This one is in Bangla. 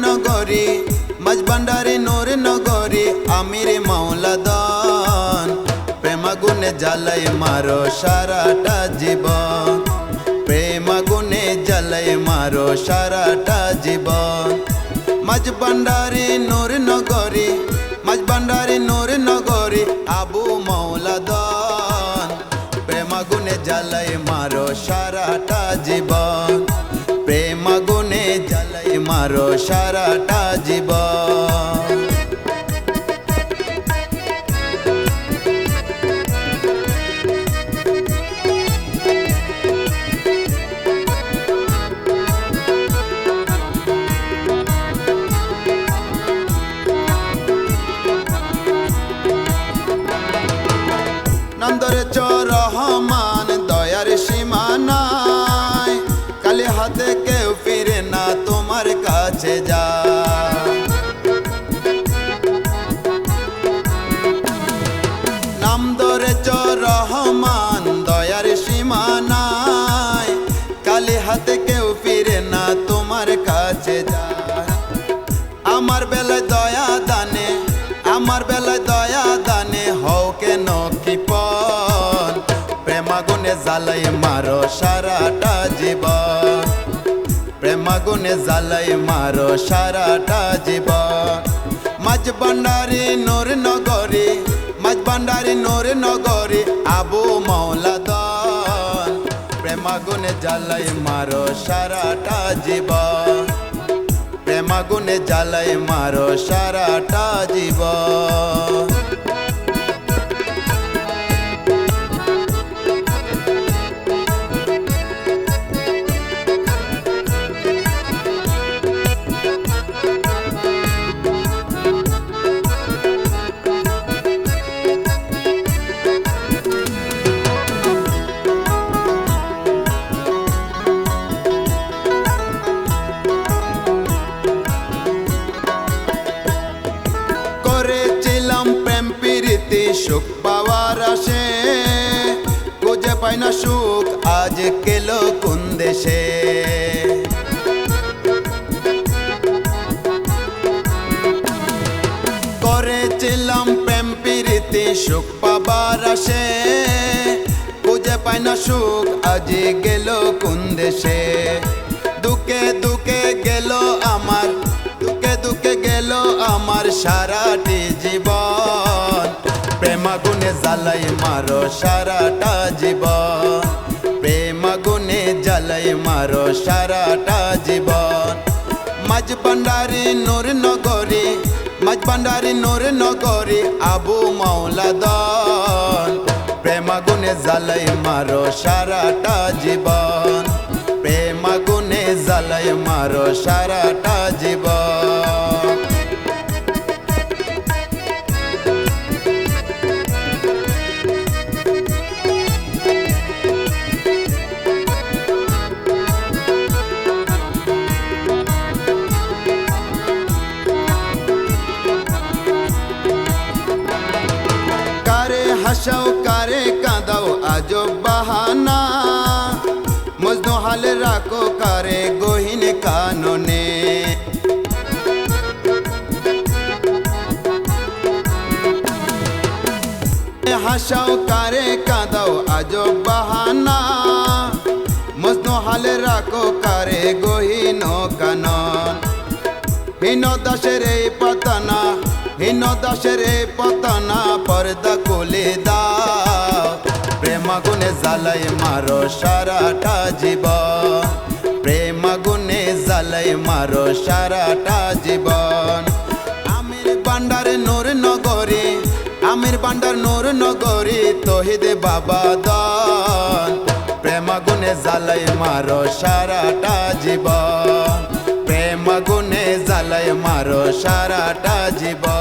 নগরী মাঝবান্ডারি নূর নগরী আমির মাওলা দান প্রেম আগুনে জ্বালাই মারো সারাটা জীবন প্রেম আগুনে জ্বালাই মারো সারাটা জীবন মাঝবান্ডারি নূর নগরী মাঝবান্ডারি নূর নগরী আবু মাওলা দান প্রেম আগুনে জ্বালাই মারো সারাটা জীবন প্রেম আগুনে জ্বালাই মারো সারাটা জীবন নন্দরে চর রহমান দয়ার সীমা নাই কালে হাতে কেউ ফিরে না তোমার কাছে যা নাম ধরে চর রহমান দয়ার সীমা নাই কালে হাতে কেউ ফিরে না তোমার কাছে যা আমার বেলায় দয়া দানে আমার বেলায় দয়া দানে হও কেন কৃপণ প্রেম আগুনে জ্বালাই মারো সারাটা জীবন প্রেম আগুনে জ্বালাই মারো সারাটা জীবন মাঝবান্ডারি নূর নগরী মাঝবান্ডারি নূর নগরী আবু মাওলা দান প্রেম আগুনে জ্বালাই মারো সারাটা জীবন প্রেম আগুনে জ্বালাই মারো সারাটা জীবন সুখ পাওয়ার আসে খুঁজে পাই না সুখ আজ কেলো কোন দেশে করেছিলাম প্রেম প্রীতি সুখ পাবার আসে খুঁজে পাই না সুখ আজ গেল কোন দেশে দুঃখে দুঃখে গেল আমার দুঃখে দুঃখে গেল আমার সারাটি জীবন প্রেম আগুনে জ্বালাই মারো সারাটা জীবন প্রেম আগুনে জ্বালাই মারো সারাটা জীবন মাঝবান্ডারি নূর নগরী মাঝবান্ডারি নূর নগরী আবু মাওলা দান প্রেম আগুনে জ্বালাই মারো সারাটা জীবন প্রেম আগুনে জ্বালাই মারো সারাটা জীবন হাসাও কারে কাঁদাও আজব বাহানা মজনু হালে রাখো কারে গহীন কাননে হাসাও কারে কাঁদাও আজব বাহানা মজনু হালে রাখো কারে গহীন কানন হীন দাসের এই পতনা হীন দাসের এই পতনা পর্দা খুলে দাও প্রেম আগুনে জ্বালাই মারো সারাটা জীবন প্রেম আগুনে জ্বালাই মারো সারাটা জীবন আমির বান্ডার নূর নগরী আমির বান্ডার নূর নগরী তহিদ বাবা দান প্রেম আগুনে জ্বালাই মারো সারাটা জীবন প্রেম আগুনে জ্বালাই মারো সারাটা জীবন